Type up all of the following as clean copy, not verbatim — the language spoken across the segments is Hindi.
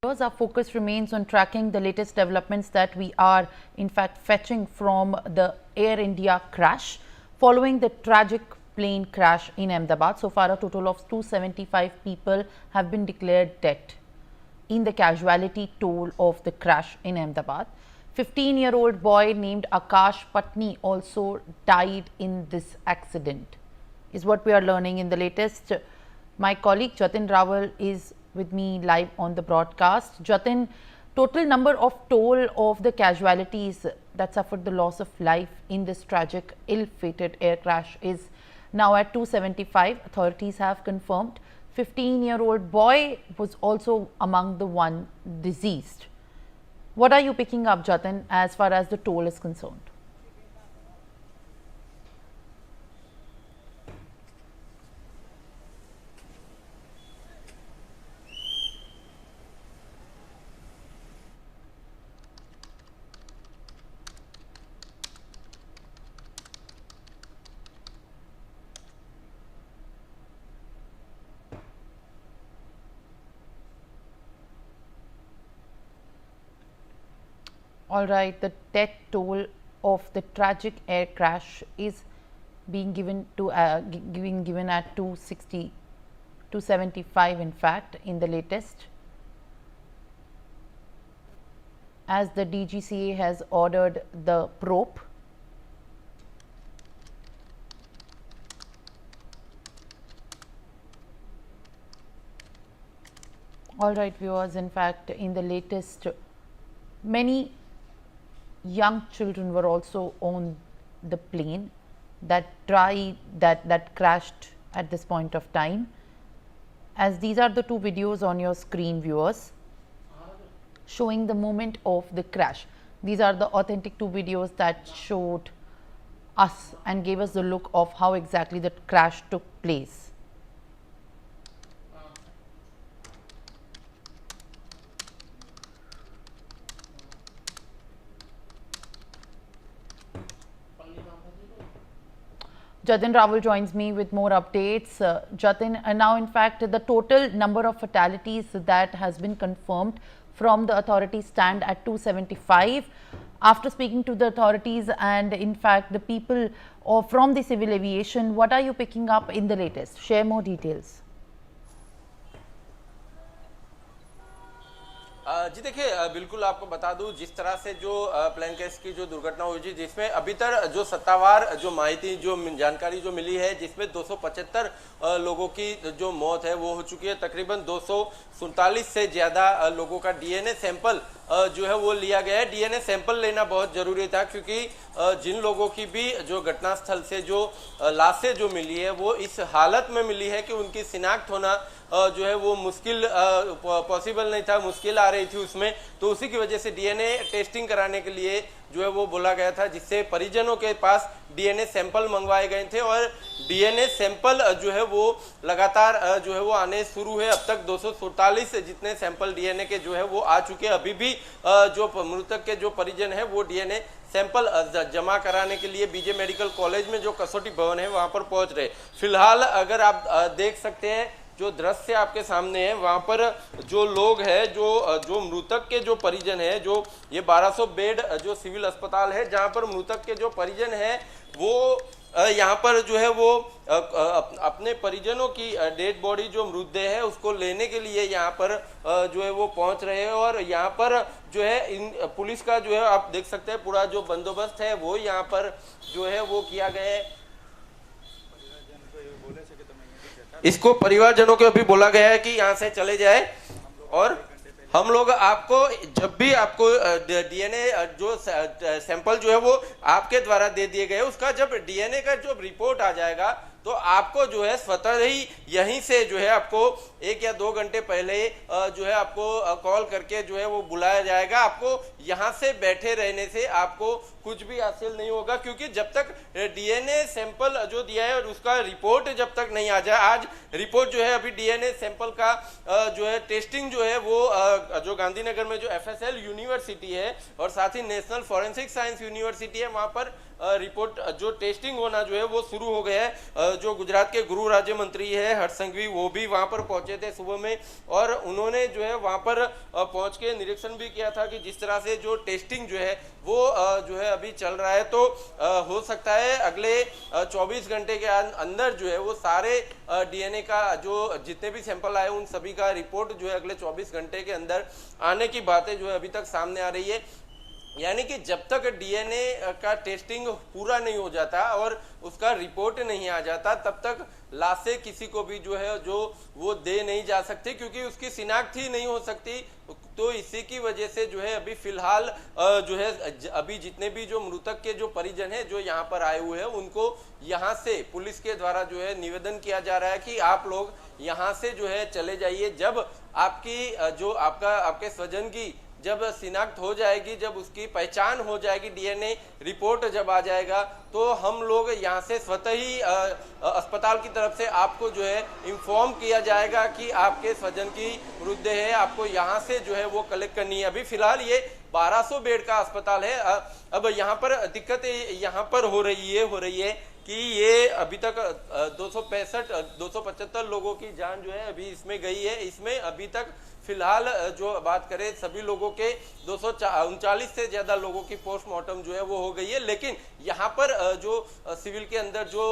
Our focus remains on tracking the latest developments that we are in fact fetching from the Air India crash following the tragic plane crash in Ahmedabad. So far, a total of 275 people have been declared dead in the casualty toll of the crash in Ahmedabad. 15-year-old boy named Akash Patni also died in this accident, is what we are learning in the latest. My colleague Jatin Rawal is with me live on the broadcast. Jatin, total number of toll of the casualties that suffered the loss of life in this tragic ill-fated air crash is now at 275. Authorities have confirmed 15-year-old boy was also among the one deceased. What are you picking up, Jatin, as far as the toll is concerned? All right, the death toll of the tragic air crash is being given to given at 260, 275 in fact in the latest, as the DGCA has ordered the probe. All right, viewers, in fact in the latest, many young children were also on the plane that crashed at this point of time, as these are the two videos on your screen, viewers, showing the moment of the crash. These are the authentic two videos that showed us and gave us the look of how exactly the crash took place. Jatin Rawal joins me with more updates. Jatin, now in fact the total number of fatalities that has been confirmed from the authorities stand at 275. After speaking to the authorities and in fact the people from the civil aviation, what are you picking up in the latest? Share more details. जी देखिए, बिल्कुल आपको बता दूं, जिस तरह से जो प्लेन क्रैश की जो दुर्घटना हुई थी, जिसमें अभी तक जो सत्तावार जो माहिती जो जानकारी जो मिली है, जिसमें 275 लोगों की जो मौत है वो हो चुकी है। तकरीबन 247 से ज़्यादा लोगों का डीएनए सैंपल जो है वो लिया गया है। डीएनए सैंपल लेना बहुत ज़रूरी था, क्योंकि जिन लोगों की भी जो घटनास्थल से जो लाशें जो मिली है वो इस हालत में मिली है कि उनकी शिनाख्त होना जो है वो मुश्किल पॉसिबल नहीं था, मुश्किल आ रही थी उसमें। तो उसी की वजह से डीएनए टेस्टिंग कराने के लिए जो है वो बोला गया था, जिससे परिजनों के पास डीएनए सैंपल मंगवाए गए थे और डीएनए सैंपल जो है वो लगातार जो है वो आने शुरू है। अब तक 247 जितने सैंपल डीएनए के जो है वो आ चुके हैं। अभी भी जो मृतक के जो परिजन है वो डीएनए सैंपल जमा कराने के लिए बीजे मेडिकल कॉलेज में जो कसौटी भवन है वहां पर पहुंच रहे। फिलहाल अगर आप देख सकते हैं, जो दृश्य आपके सामने है, वहां पर जो लोग हैं, जो मृतक के जो परिजन है, जो ये 1200 बेड जो सिविल अस्पताल है जहां पर मृतक के जो परिजन है वो यहाँ पर जो है वो अपने परिजनों की डेड बॉडी जो मृतदेह है उसको लेने के लिए यहाँ पर जो है वो पहुंच रहे हैं। और यहाँ पर जो है इन पुलिस का जो है आप देख सकते हैं पूरा जो बंदोबस्त है वो यहाँ पर जो है वो किया गया है। इसको परिवारजनों को अभी बोला गया है कि यहाँ से चले जाए, और हम लोग आपको जब भी आपको डीएनए जो सैंपल जो है वो आपके द्वारा दे दिए गए, उसका जब डीएनए का जो रिपोर्ट आ जाएगा तो आपको जो है स्वतः ही यहीं से जो है आपको 1 या 2 घंटे पहले जो है आपको कॉल करके जो है वो बुलाया जाएगा। आपको यहाँ से बैठे रहने से आपको कुछ भी हासिल नहीं होगा, क्योंकि जब तक डीएनए सैंपल जो दिया है और उसका रिपोर्ट जब तक नहीं आ जाए, आज रिपोर्ट जो है अभी डीएनए सैंपल का जो है टेस्टिंग जो है वो जो गांधीनगर में जो एफएसएल यूनिवर्सिटी है और साथ ही नेशनल फॉरेंसिक साइंस यूनिवर्सिटी है वहाँ पर रिपोर्ट जो टेस्टिंग होना जो है वो शुरू हो गया है। जो गुजरात के गृह राज्य मंत्री है हर्ष संघवी, वो भी वहां पर पहुंचे थे सुबह में, और उन्होंने जो है वहां पर पहुंच के निरीक्षण भी किया था कि जिस तरह से जो टेस्टिंग जो है वो जो है अभी चल रहा है, तो हो सकता है अगले 24 घंटे के अंदर जो है वो सारे डीएनए का जो जितने भी सैंपल आए उन सभी का रिपोर्ट जो है अगले 24 घंटे के अंदर आने की बातें जो है अभी तक सामने आ रही है। यानी कि जब तक डीएनए का टेस्टिंग पूरा नहीं हो जाता और उसका रिपोर्ट नहीं आ जाता, तब तक लाशें किसी को भी जो है जो वो दे नहीं जा सकती, क्योंकि उसकी शिनाख्त ही नहीं हो सकती। तो इसी की वजह से जो है अभी फिलहाल जो है अभी जितने भी जो मृतक के जो परिजन है जो यहाँ पर आए हुए हैं, उनको यहाँ से पुलिस के द्वारा जो है निवेदन किया जा रहा है कि आप लोग यहाँ से जो है चले जाइए। जब आपकी जो आपके स्वजन की जब शिनाख्त हो जाएगी, जब उसकी पहचान हो जाएगी, डीएनए रिपोर्ट जब आ जाएगा, तो हम लोग यहाँ से स्वतः ही अस्पताल की तरफ से आपको जो है इन्फॉर्म किया जाएगा कि आपके स्वजन की मृतदेह है, आपको यहाँ से जो है वो कलेक्ट करनी है। अभी फिलहाल ये 1200 बेड का अस्पताल है। अब यहाँ पर दिक्कत यहाँ पर हो रही है कि ये अभी तक 275 लोगों की जान जो है अभी इसमें गई है। इसमें अभी तक फिलहाल जो बात करें सभी लोगों के 239 से ज्यादा लोगों की पोस्टमार्टम जो है वो हो गई है। लेकिन यहाँ पर जो सिविल के अंदर जो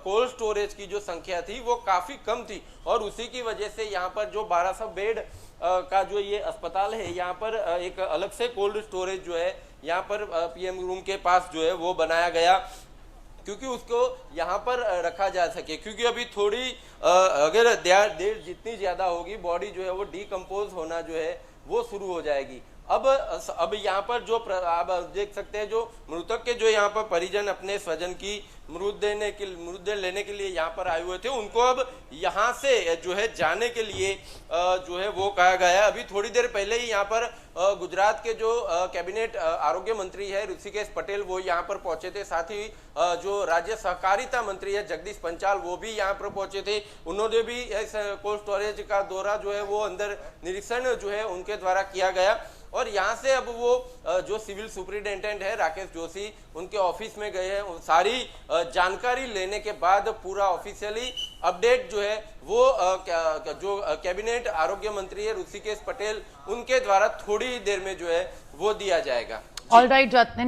कोल्ड स्टोरेज की जो संख्या थी वो काफी कम थी, और उसी की वजह से यहाँ पर जो 1200 बेड का जो ये अस्पताल है, यहाँ पर एक अलग से कोल्ड स्टोरेज जो है यहाँ पर पीएम रूम के पास जो है वो बनाया गया, क्योंकि उसको यहाँ पर रखा जा सके। क्योंकि अभी थोड़ी अगर देर जितनी ज्यादा होगी, बॉडी जो है वो डिकम्पोज होना जो है वो शुरू हो जाएगी। अब यहाँ पर जो आप देख सकते हैं, जो मृतक के जो यहाँ पर परिजन अपने स्वजन की मृतदेह लेने के लिए यहाँ पर आए हुए थे, उनको अब यहाँ से जो है जाने के लिए जो है वो कहा गया है। अभी थोड़ी देर पहले ही यहाँ पर गुजरात के जो कैबिनेट आरोग्य मंत्री है ऋषिकेश पटेल, वो यहाँ पर पहुंचे थे। साथ ही जो राज्य सहकारिता मंत्री है जगदीश पंचाल, वो भी यहाँ पर पहुंचे थे। उन्होंने भी इस कोल्ड स्टोरेज का दौरा जो है वो अंदर निरीक्षण जो है उनके द्वारा किया गया, और यहाँ से अब वो जो सिविल सुपरिटेंडेंट है राकेश जोशी, उनके ऑफिस में गए हैं। सारी जानकारी लेने के बाद पूरा ऑफिशियली अपडेट जो है वो जो कैबिनेट आरोग्य मंत्री है ऋषिकेश पटेल, उनके द्वारा थोड़ी देर में जो है वो दिया जाएगा। All right Jatin,